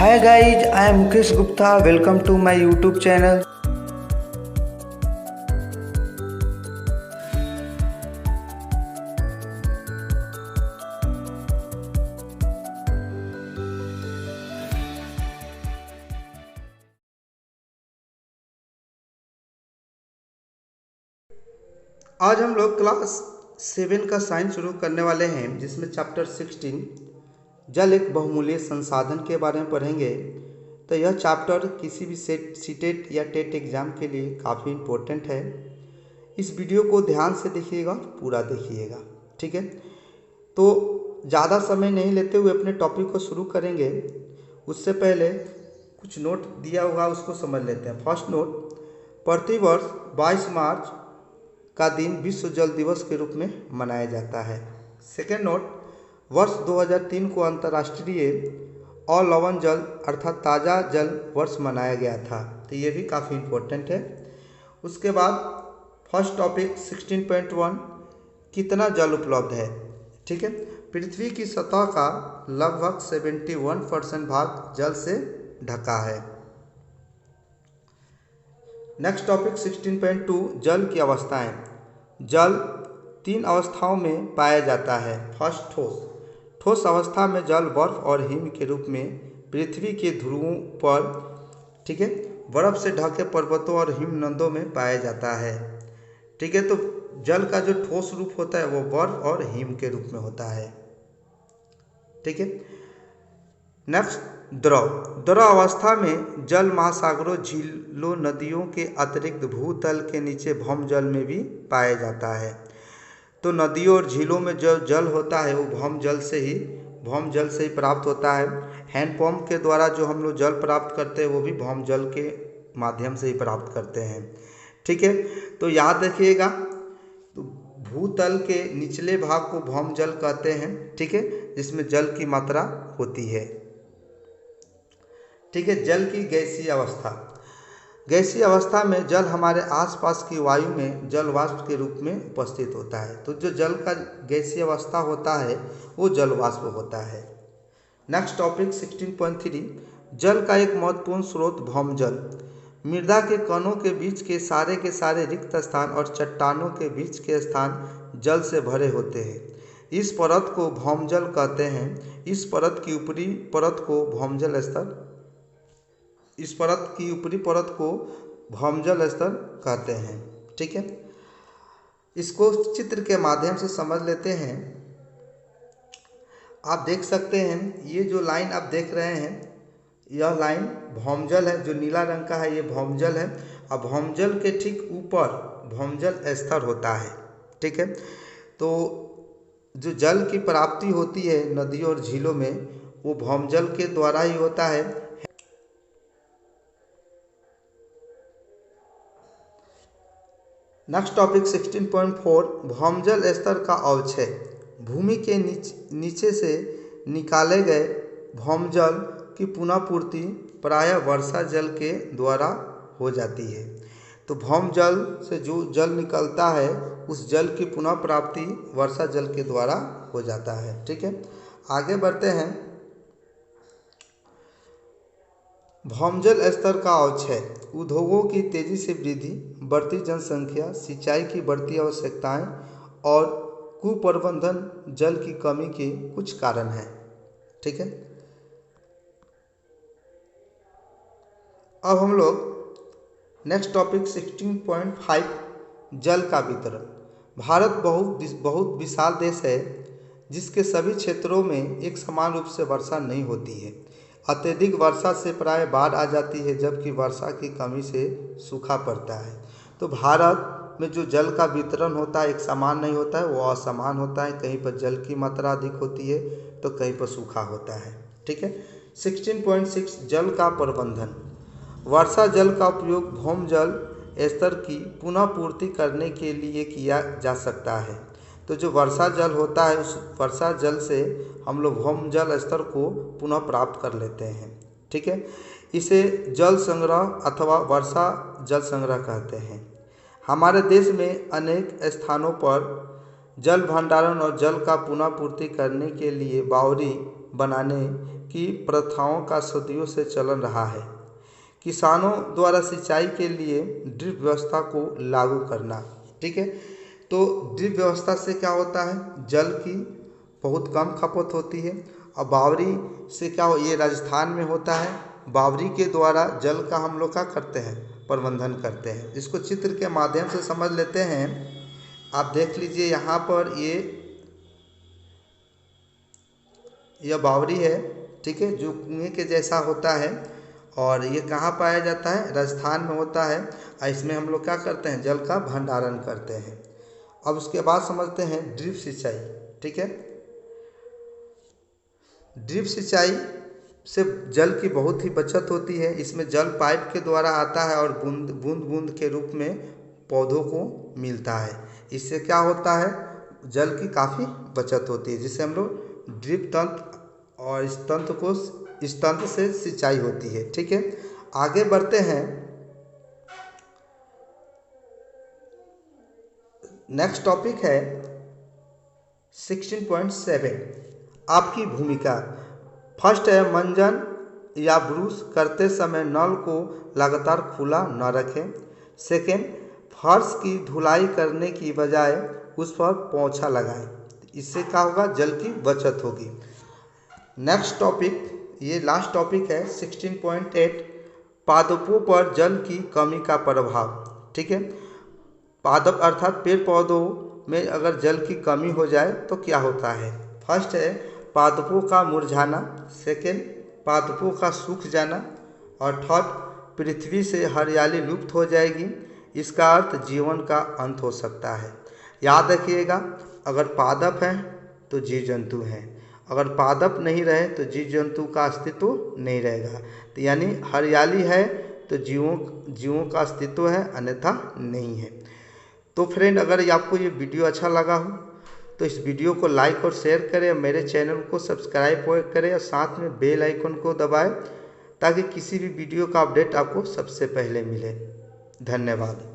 Hi guys, I am Mukesh Gupta. Welcome to my YouTube channel. आज हम लोग class 7 का साइंस शुरू करने वाले हैं, जिसमें चैप्टर 16 जल एक बहुमूल्य संसाधन के बारे में पढ़ेंगे। तो यह चैप्टर किसी भी सीटेट या टेट एग्ज़ाम के लिए काफ़ी इम्पोर्टेंट है। इस वीडियो को ध्यान से देखिएगा, पूरा देखिएगा, ठीक है। तो ज़्यादा समय नहीं लेते हुए अपने टॉपिक को शुरू करेंगे। उससे पहले कुछ नोट दिया होगा, उसको समझ लेते हैं। फर्स्ट नोट, प्रतिवर्ष 22 मार्च का दिन विश्व जल दिवस के रूप में मनाया जाता है। सेकेंड नोट, वर्ष 2003 को अंतर्राष्ट्रीय अलवण जल अर्थात ताज़ा जल वर्ष मनाया गया था। तो ये भी काफ़ी इम्पोर्टेंट है। उसके बाद फर्स्ट टॉपिक 16.1, कितना जल उपलब्ध है, ठीक है। पृथ्वी की सतह का लगभग 71% भाग जल से ढका है। नेक्स्ट टॉपिक 16.2, जल की अवस्थाएं। जल 3 अवस्थाओं में पाया जाता है। फर्स्ट, ठोस। ठोस अवस्था में जल बर्फ और हिम के रूप में पृथ्वी के ध्रुवों पर, ठीक है, बर्फ से ढके पर्वतों और हिमनदों में पाया जाता है, ठीक है। तो जल का जो ठोस रूप होता है वो बर्फ और हिम के रूप में होता है, ठीक है। नेक्स्ट, द्रव। द्रव अवस्था में जल महासागरों, झीलों, नदियों के अतिरिक्त भूतल के नीचे भौम जल में भी पाया जाता है। तो नदियों और झीलों में जो जल होता है वो भौम जल से ही प्राप्त होता है। हैंडपम्प के द्वारा जो हम लोग जल प्राप्त करते हैं वो भी भौम जल के माध्यम से ही प्राप्त करते हैं, ठीक है। तो याद रखिएगा, तो भूतल के निचले भाग को भौम जल कहते हैं, ठीक है, जिसमें जल की मात्रा होती है, ठीक है। जल की गैसीय अवस्था। गैसीय अवस्था में जल हमारे आसपास की वायु में जल वाष्प के रूप में उपस्थित होता है। तो जो जल का गैसीय अवस्था होता है वो जल वाष्प होता है। नेक्स्ट टॉपिक 16.3, जल का एक महत्वपूर्ण स्रोत भौम जल। मृदा के कणों के बीच के सारे रिक्त स्थान और चट्टानों के बीच के स्थान जल से भरे होते हैं। इस परत को भौम जल कहते हैं। इस परत की ऊपरी परत को भौमजल स्तर कहते हैं, ठीक है। इसको चित्र के माध्यम से समझ लेते हैं। आप देख सकते हैं, ये जो लाइन आप देख रहे हैं, यह लाइन भौमजल है। जो नीला रंग का है ये भौमजल है, और भौमजल के ठीक ऊपर भौमजल स्तर होता है, ठीक है। तो जो जल की प्राप्ति होती है नदियों और झीलों में, वो भौमजल के द्वारा ही होता है। नेक्स्ट टॉपिक 16.4, भौमजल स्तर का अवक्षय। भूमि के नीचे से निकाले गए भौमजल की पुनःपूर्ति प्रायः वर्षा जल के द्वारा हो जाती है। तो भौमजल से जो जल निकलता है उस जल की पुनः प्राप्ति वर्षा जल के द्वारा हो जाता है, ठीक है। आगे बढ़ते हैं। भौमजल स्तर का अवक्षय। उद्योगों की तेजी से वृद्धि, बढ़ती जनसंख्या, सिंचाई की बढ़ती आवश्यकताएं और कुप्रबंधन जल की कमी के कुछ कारण हैं, ठीक है। अब हम लोग नेक्स्ट टॉपिक 16.5, जल का वितरण। भारत बहुत विशाल देश है, जिसके सभी क्षेत्रों में एक समान रूप से वर्षा नहीं होती है। अत्यधिक वर्षा से प्राय बाढ़ आ जाती है, जबकि वर्षा की कमी से सूखा पड़ता है। तो भारत में जो जल का वितरण होता है एक समान नहीं होता है, वो असमान होता है। कहीं पर जल की मात्रा अधिक होती है तो कहीं पर सूखा होता है, ठीक है। 16.6, जल का प्रबंधन। वर्षा जल का उपयोग भौम जल स्तर की पुनः पूर्ति करने के लिए किया जा सकता है। तो जो वर्षा जल होता है उस वर्षा जल से हम लोग भौम जल स्तर को पुनः प्राप्त कर लेते हैं, ठीक है। इसे जल संग्रह अथवा वर्षा जल संग्रह कहते हैं। हमारे देश में अनेक स्थानों पर जल भंडारण और जल का पुनः पूर्ति करने के लिए बावड़ी बनाने की प्रथाओं का सदियों से चलन रहा है। किसानों द्वारा सिंचाई के लिए ड्रिप व्यवस्था को लागू करना। ठीक है, तो ड्रिप व्यवस्था से क्या होता है, जल की बहुत कम खपत होती है। और बावरी से क्या हो, ये राजस्थान में होता है। बावरी के द्वारा जल का हम लोग क्या करते हैं, प्रबंधन करते हैं। इसको चित्र के माध्यम से समझ लेते हैं। आप देख लीजिए यहाँ पर यह बावरी है। ठीक है, जो कुएं के जैसा होता है और ये कहाँ पाया जाता है, राजस्थान में होता है। और इसमें हम लोग क्या करते हैं, जल का भंडारण करते हैं। अब उसके बाद समझते हैं ड्रिप सिंचाई। ठीक है, ड्रिप सिंचाई से जल की बहुत ही बचत होती है। इसमें जल पाइप के द्वारा आता है और बूंद बूंद बूंद के रूप में पौधों को मिलता है। इससे क्या होता है, जल की काफ़ी बचत होती है, जिससे हम लोग ड्रिप तंत्र और इस तंत्र से सिंचाई होती है। ठीक है, आगे बढ़ते हैं। नेक्स्ट टॉपिक है 16.7 आपकी भूमिका। फर्स्ट है मंजन या ब्रूश करते समय नल को लगातार खुला न रखें। सेकेंड, फर्श की धुलाई करने की बजाय उस पर पोंछा लगाएं। इससे क्या होगा, जल की बचत होगी। नेक्स्ट टॉपिक, ये लास्ट टॉपिक है 16.8 पादपों पर जल की कमी का प्रभाव। ठीक है, पादप अर्थात पेड़ पौधों में अगर जल की कमी हो जाए तो क्या होता है। फर्स्ट है पादपों का मुरझाना, सेकेंड पादपों का सूख जाना, और थर्ड पृथ्वी से हरियाली लुप्त हो जाएगी। इसका अर्थ जीवन का अंत हो सकता है। याद रखिएगा, अगर पादप हैं तो जीव जंतु हैं, अगर पादप नहीं रहे तो जीव जंतु का अस्तित्व नहीं रहेगा। तो यानी हरियाली है तो जीवों का अस्तित्व है, अन्यथा नहीं है। तो फ्रेंड, अगर आपको ये वीडियो अच्छा लगा हो तो इस वीडियो को लाइक और शेयर करें, मेरे चैनल को सब्सक्राइब करें और साथ में बेल आइकन को दबाएं ताकि किसी भी वीडियो का अपडेट आपको सबसे पहले मिले। धन्यवाद।